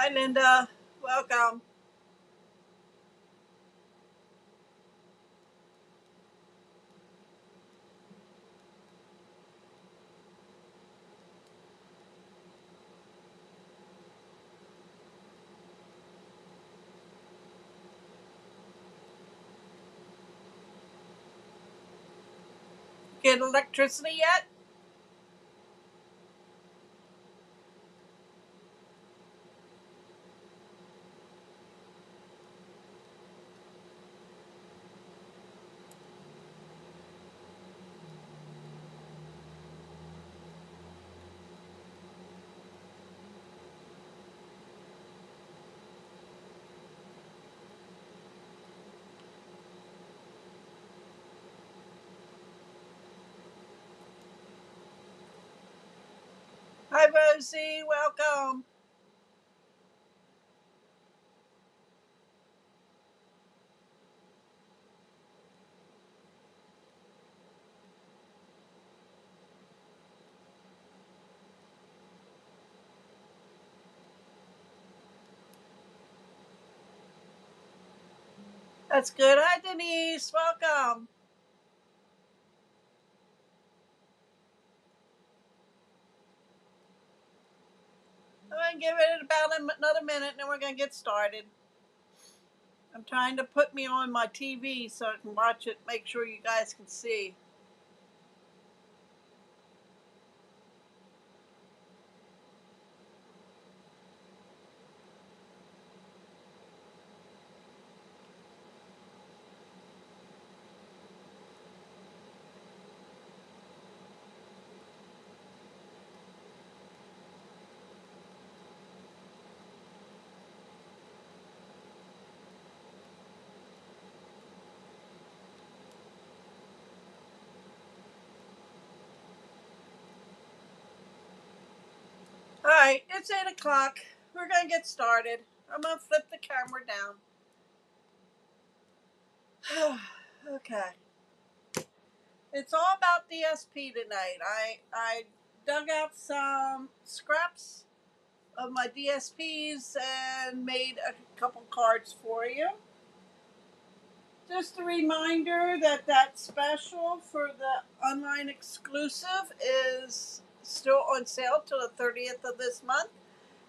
Hi, Linda. Welcome. Get electricity yet? Hi, Rosie. Welcome. That's good. Hi, Denise. Welcome. I'm going to give it about another minute and then we're going to get started. I'm trying to put me on my TV so I can watch it, make sure you guys can see. All right, it's 8 o'clock. We're going to get started. I'm going to flip the camera down. Okay. It's all about DSP tonight. I dug out some scraps of my DSPs and made a couple cards for you. Just a reminder that that special for the online exclusive is still on sale till the 30th of this month.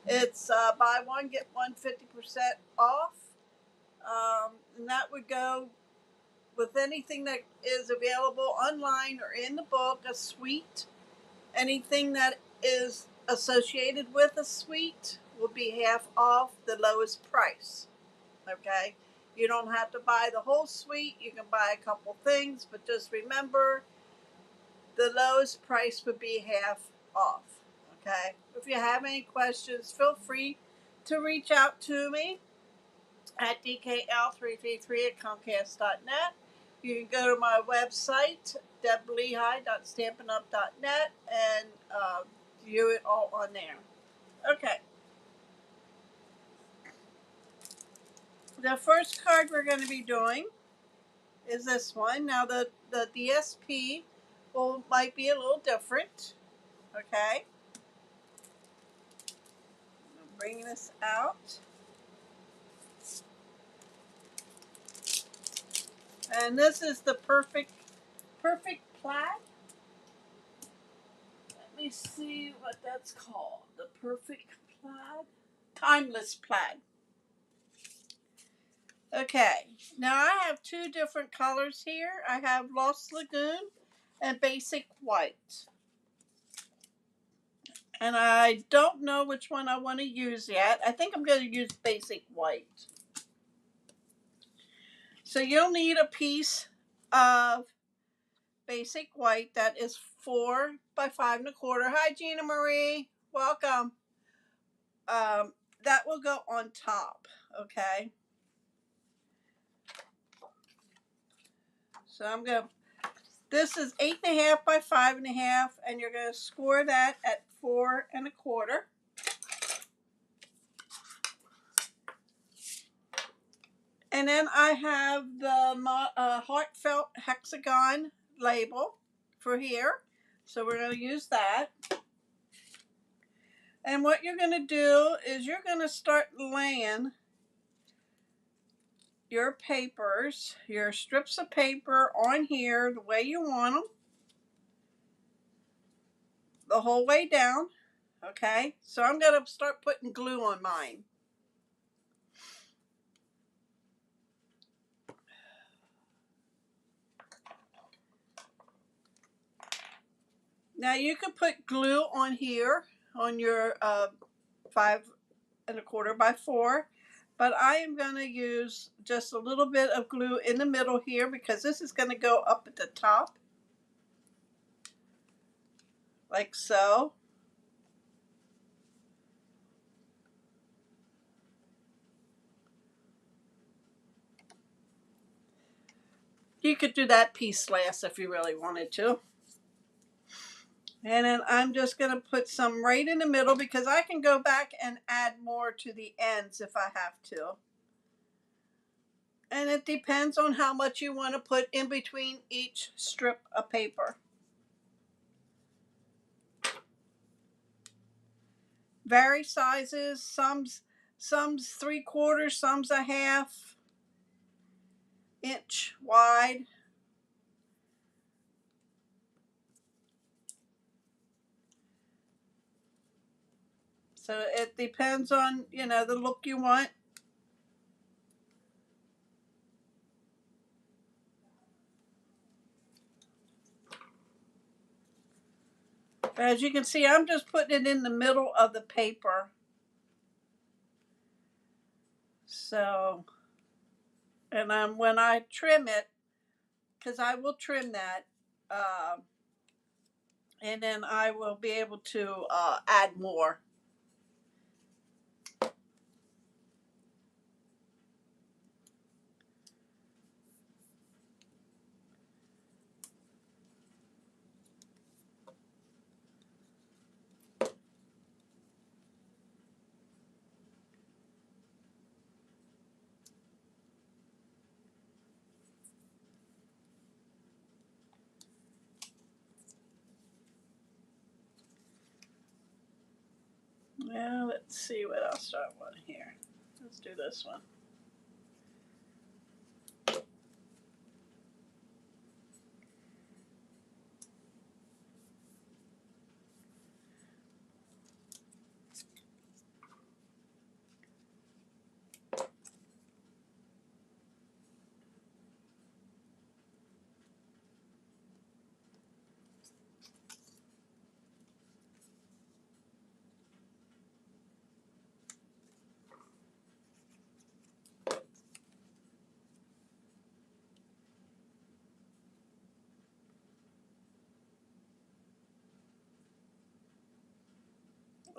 It's buy one, get one 50% off. And that would go with anything that is available online or in the book, a suite. Anything that is associated with a suite will be half off the lowest price. Okay? You don't have to buy the whole suite. You can buy a couple things, but just remember the lowest price would be half off. Okay? If you have any questions, feel free to reach out to me at dkl333 at comcast.net. You can go to my website, deblehigh.stampinup.net, and view it all on there. Okay. The first card we're going to be doing is this one. Now, the DSP might be a little different. Okay. I'm bringing this out. And this is the perfect plaid. Let me see what that's called. The perfect plaid. Timeless plaid. Okay, now I have two different colors here. I have Lost Lagoon and Basic White. And I don't know which one I want to use yet. I think I'm going to use Basic White. So you'll need a piece of Basic White that is 4 by 5 1/4. Hi, Gina Marie. Welcome. That will go on top, okay? So I'm going to, this is 8.5 by 5.5, and you're going to score that at 4 1/4. And then I have the heartfelt hexagon label for here. So we're going to use that. And what you're going to do is you're going to start laying your papers, your strips of paper on here the way you want them, the whole way down. Okay, so I'm going to start putting glue on mine. Now you could put glue on here on your 5 1/4 by 4, but I am going to use just a little bit of glue in the middle here because this is going to go up at the top, like so. You could do that piece last if you really wanted to. And then I'm just going to put some right in the middle because I can go back and add more to the ends if I have to. And it depends on how much you want to put in between each strip of paper. Vary sizes, some's 3/4, some's a 1/2 inch wide. So it depends on, the look you want. As you can see, I'm just putting it in the middle of the paper. So, and when I trim it, because I will trim that, and then I will be able to add more. Well, let's see what else I want here. Let's do this one.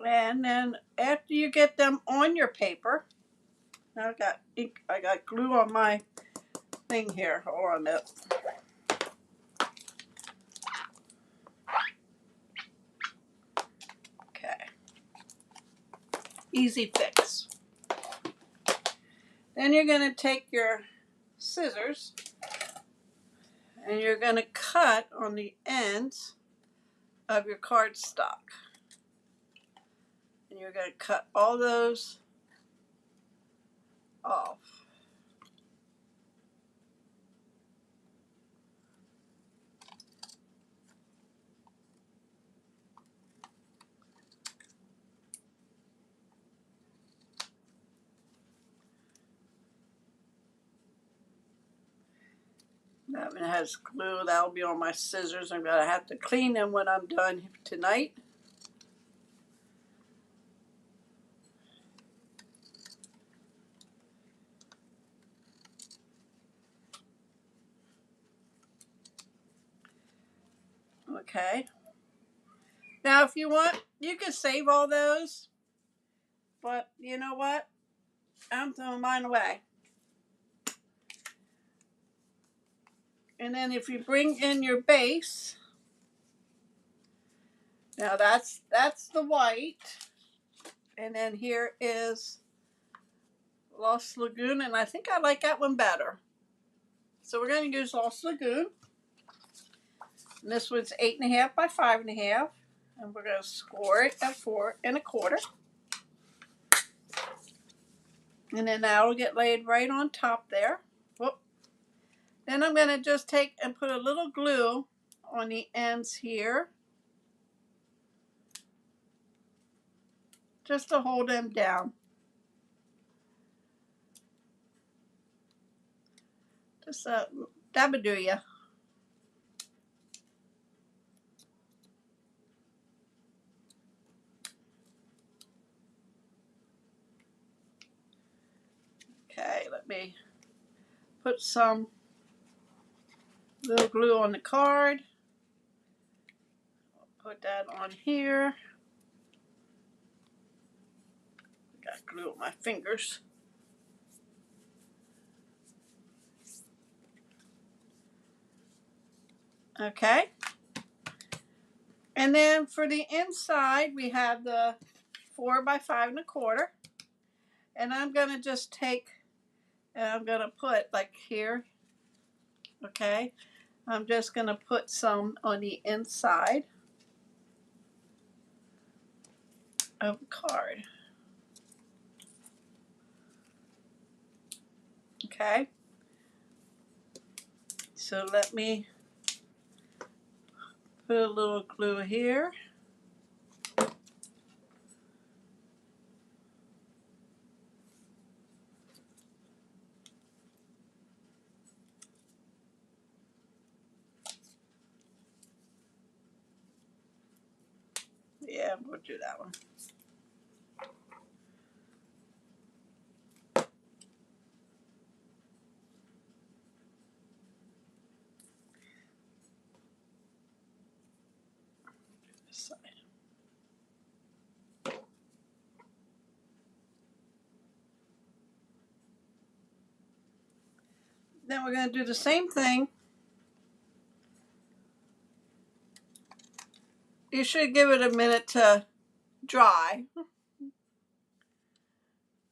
And then after you get them on your paper, I got ink, I got glue on my thing here. Hold on a minute. Okay. Easy fix. Then you're going to take your scissors and you're going to cut on the ends of your cardstock. And you're going to cut all those off. That one has glue. That'll be on my scissors. I'm going to have to clean them when I'm done tonight. Okay. Now, if you want, you can save all those. But you know what? I'm throwing mine away. And then if you bring in your base, now that's the white. And then here is Lost Lagoon, and I think I like that one better. So we're going to use Lost Lagoon. And this one's 8 1/2 by 5 1/2. And we're going to score it at 4 1/4. And then that'll get laid right on top there. Whoop. Then I'm going to just take and put a little glue on the ends here, just to hold them down. Just dabba-do ya. Okay, let me put some little glue on the card. Put that on here. Got glue on my fingers. Okay. And then for the inside, we have the 4 by 5 1/4. And I'm going to just take, and I'm going to put like here. Okay. I'm just going to put some on the inside of the card. Okay. So let me put a little glue here. Yeah, we'll do that one. This side. Then we're going to do the same thing. You should give it a minute to dry.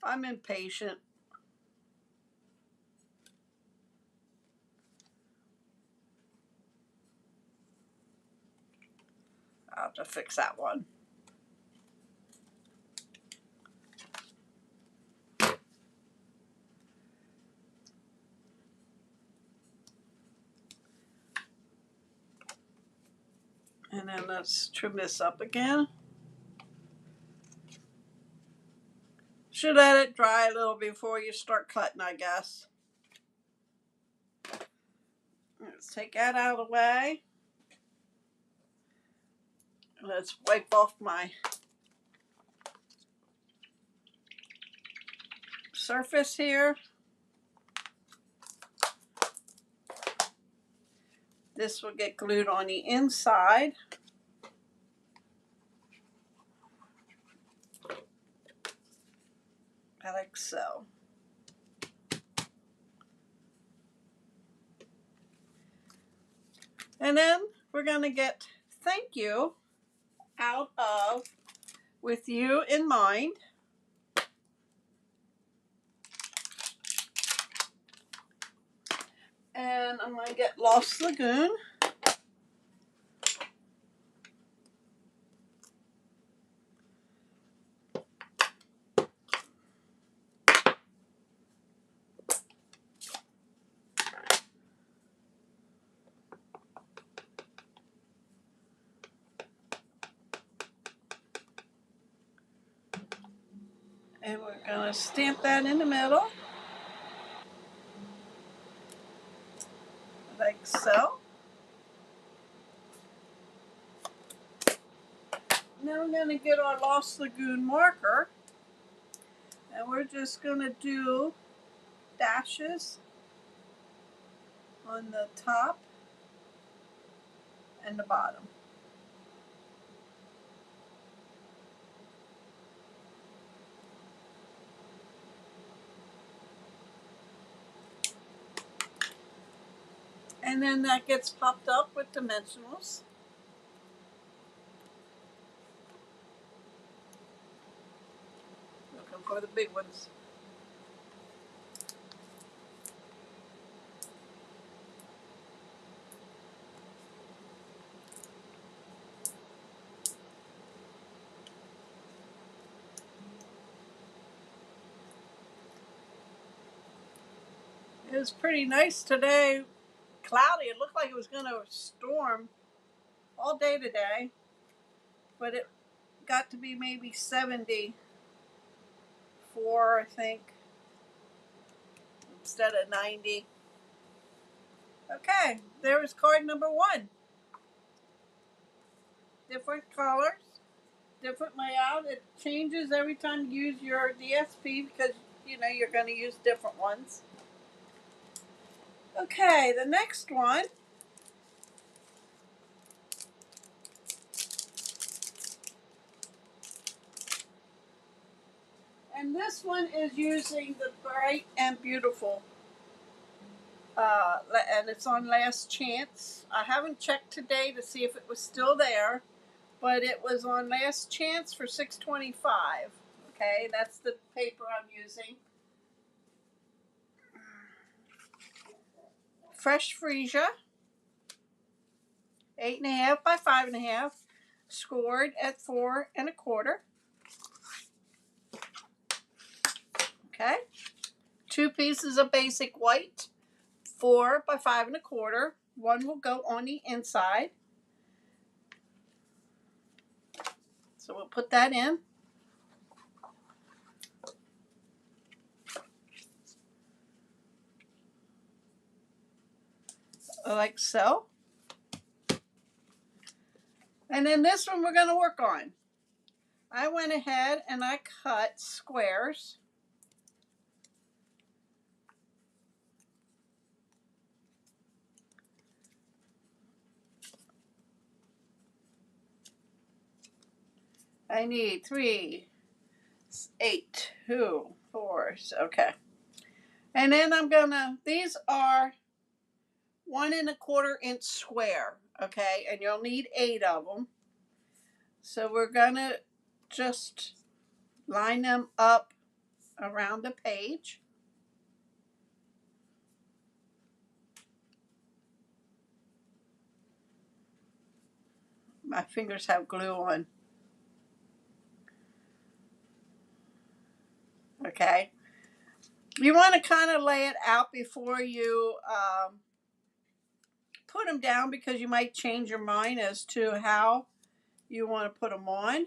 I'm impatient. I'll have to fix that one. And then let's trim this up again. Should let it dry a little before you start cutting, I guess. Let's take that out of the way. Let's wipe off my surface here. This will get glued on the inside. Like so. And then we're going to get thank you out of with you in mind. And I'm going to get Lost Lagoon. And we're going to stamp that in the middle. Like so. Now we're going to get our Lost Lagoon marker. And we're just going to do dashes on the top and the bottom. And then that gets popped up with dimensionals. Looking for the big ones. was pretty nice today. Cloudy. It looked like it was going to storm all day today, but it got to be maybe 74, I think, instead of 90. Okay, there was card number 1. Different colors, different layout. It changes every time you use your DSP because you're going to use different ones. Okay, the next one. And this one is using the Bright and Beautiful. And it's on Last Chance. I haven't checked today to see if it was still there, but it was on Last Chance for $6.25. Okay, that's the paper I'm using. Fresh freesia, 8.5 by 5.5, scored at 4.25. Okay, 2 pieces of basic white, 4 by 5.25. One will go on the inside. So we'll put that in. Like so. And then this one we're going to work on. I went ahead and I cut squares. I need 3, 8, 2, 4. Okay. And then I'm gonna, these are 1.25 inch square. Okay. And you'll need 8 of them. So we're gonna just line them up around the page. My fingers have glue on. Okay. You want to kind of lay it out before you put them down because you might change your mind as to how you want to put them on.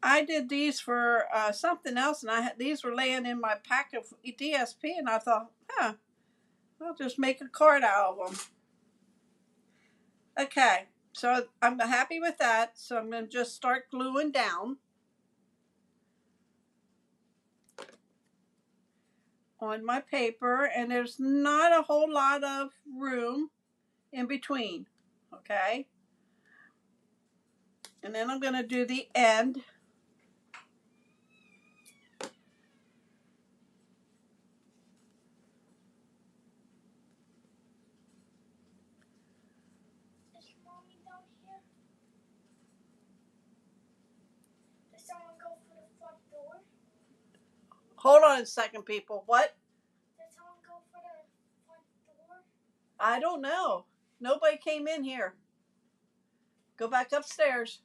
I did these for something else, and these were laying in my pack of DSP, and I thought, I'll just make a card out of them. Okay, so I'm happy with that, so I'm going to just start gluing down on my paper, and there's not a whole lot of room in between, okay? And then I'm going to do the end. Hold on a second, people. What? Did someone go for the front door? I don't know. Nobody came in here. Go back upstairs.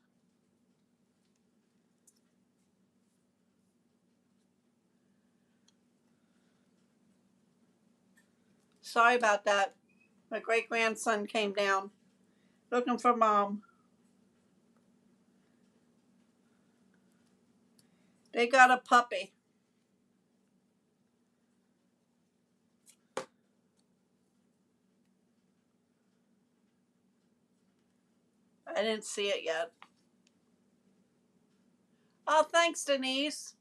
Sorry about that. My great-grandson came down looking for Mom. They got a puppy. I didn't see it yet. Oh, thanks, Denise.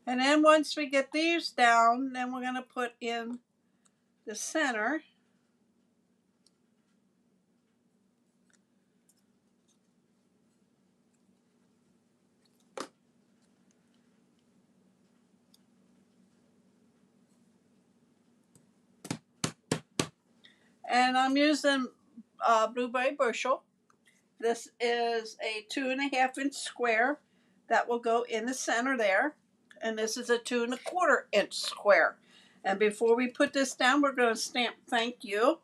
And then once we get these down, then we're going to put in the center. And I'm using Blueberry Bushel. This is a 2.5 inch square that will go in the center there. And this is a 2.25 inch square. And before we put this down, we're going to stamp thank you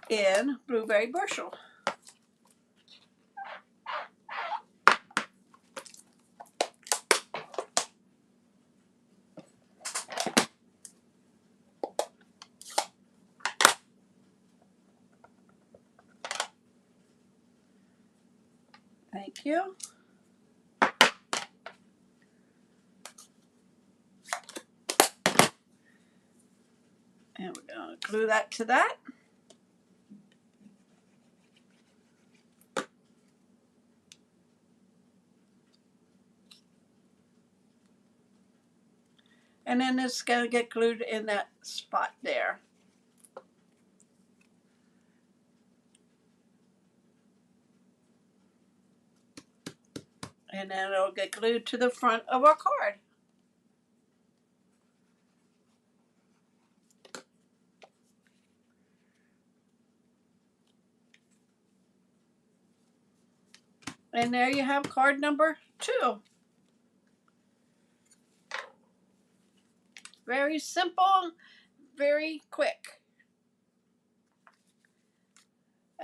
in blueberry bushel. Thank you. And we're going to glue that to that. And then it's going to get glued in that spot there. And then it'll get glued to the front of our card. And there you have card number 2. Very simple, very quick.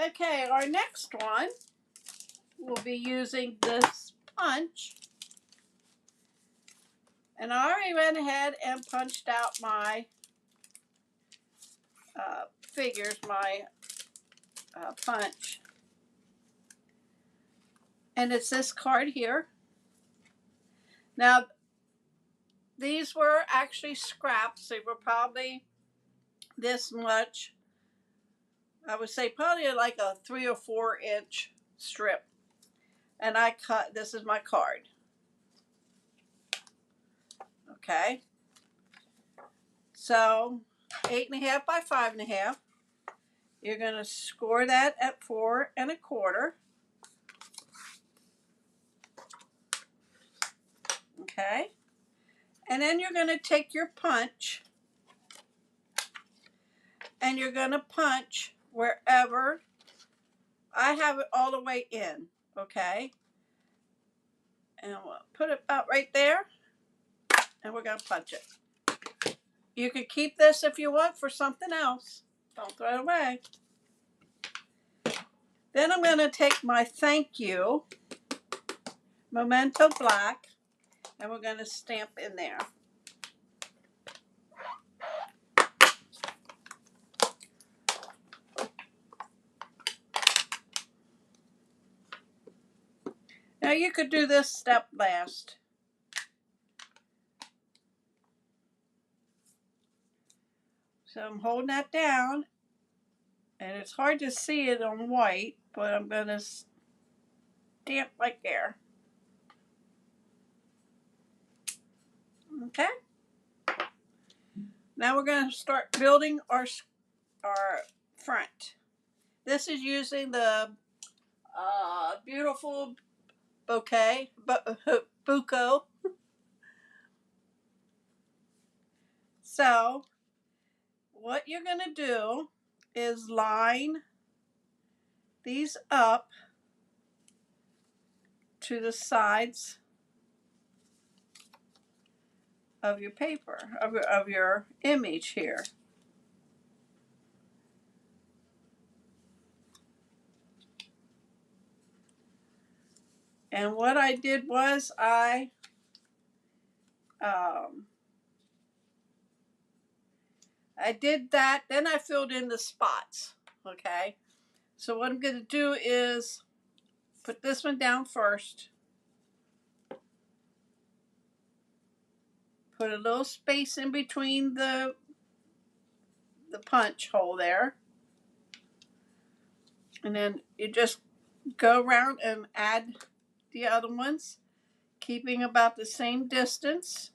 Okay, our next one, we'll be using this punch. And I already went ahead and punched out my figures, my punch. And it's this card here. Now, these were actually scraps. They were probably this much. I would say probably like a 3 or 4 inch strip. And I cut, this is my card. Okay. So 8.5 by 5.5. You're going to score that at 4 1/4. Okay. And then you're going to take your punch and you're going to punch wherever. I have it all the way in. Okay. And we'll put it about right there. And we're going to punch it. You could keep this if you want for something else. Don't throw it away. Then I'm going to take my thank you Memento Black and we're going to stamp in there. Now you could do this step last. So I'm holding that down and it's hard to see it on white, but I'm going to stamp right there. Okay. Now we're going to start building our front. This is using the beautiful bouquet, buco. So what you're going to do is line these up to the sides of your paper, of your image here. And what I did was I did that, then I filled in the spots, okay? So what I'm going to do is put this one down first. Put a little space in between the punch hole there. And then you just go around and add the other ones, keeping about the same distance.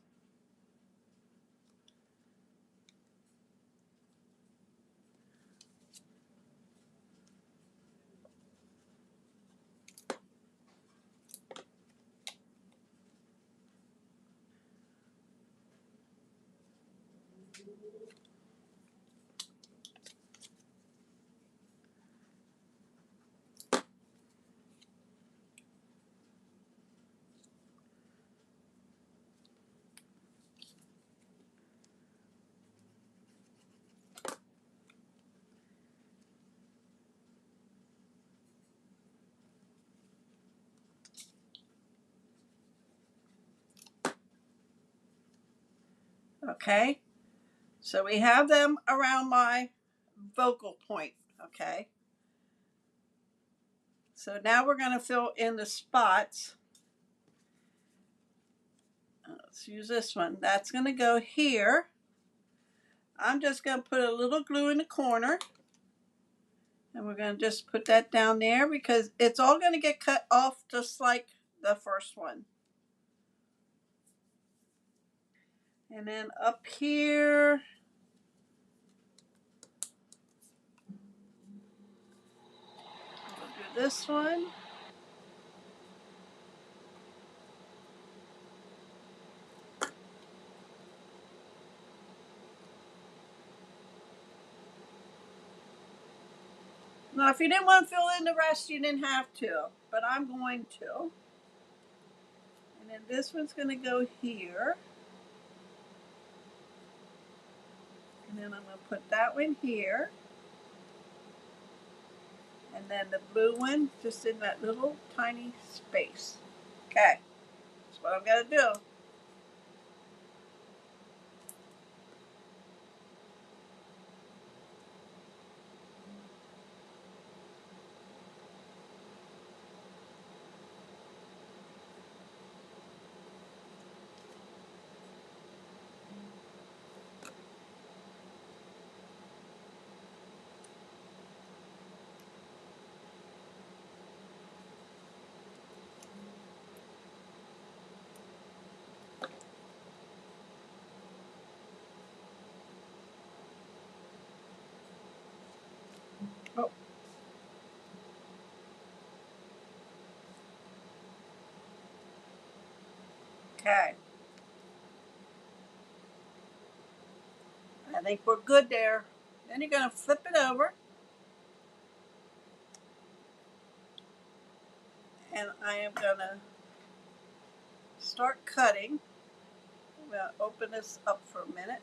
Okay, so we have them around my focal point. Okay, so now we're going to fill in the spots. Let's use this one. That's going to go here. I'm just going to put a little glue in the corner. And we're going to just put that down there because it's all going to get cut off just like the first one. And then up here, we'll do this one. Now, if you didn't want to fill in the rest, you didn't have to, but I'm going to. And then this one's going to go here. And then I'm going to put that one here. And then the blue one just in that little tiny space. Okay, that's what I'm going to do. Oh. Okay. I think we're good there. Then you're going to flip it over. And I am going to start cutting. I'm going to open this up for a minute.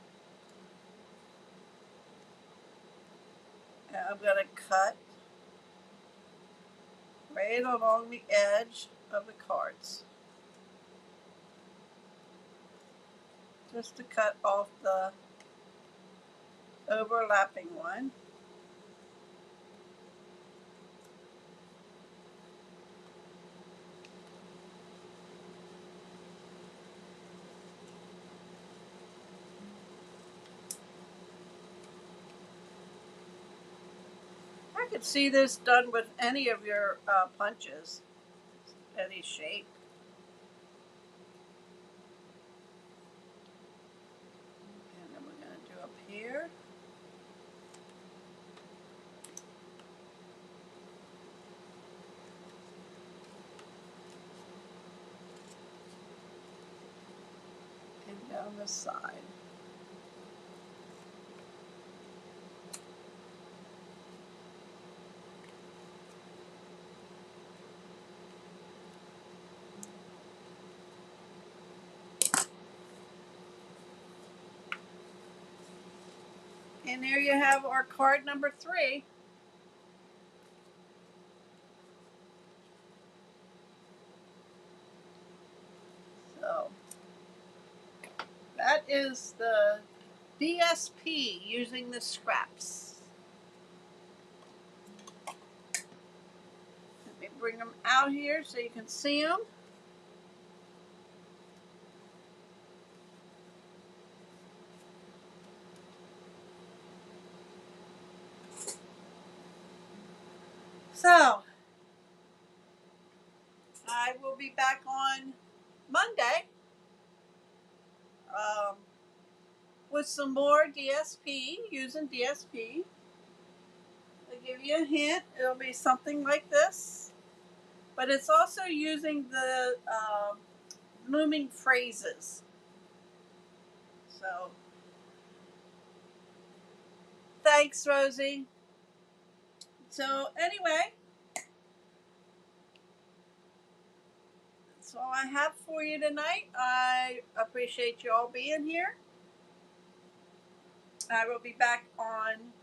And I'm going to cut right along the edge of the cards. Just to cut off the overlapping one. I could see this done with any of your punches, any shape. And then we're going to do up here. And down the side. And there you have our card number 3. So that is the DSP using the scraps. Let me bring them out here so you can see them. So I will be back on Monday with some more DSP, using DSP. I'll give you a hint. It'll be something like this. But it's also using the looming phrases. So, thanks, Rosie. So, anyway, that's all I have for you tonight. I appreciate you all being here. I will be back on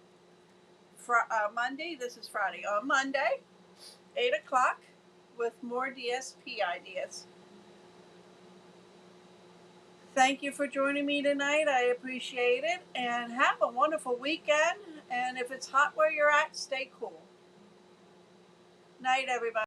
Monday. This is Friday. On Monday, 8 o'clock, with more DSP ideas. thank you for joining me tonight. I appreciate it. And have a wonderful weekend. And if it's hot where you're at, stay cool. Night, everybody.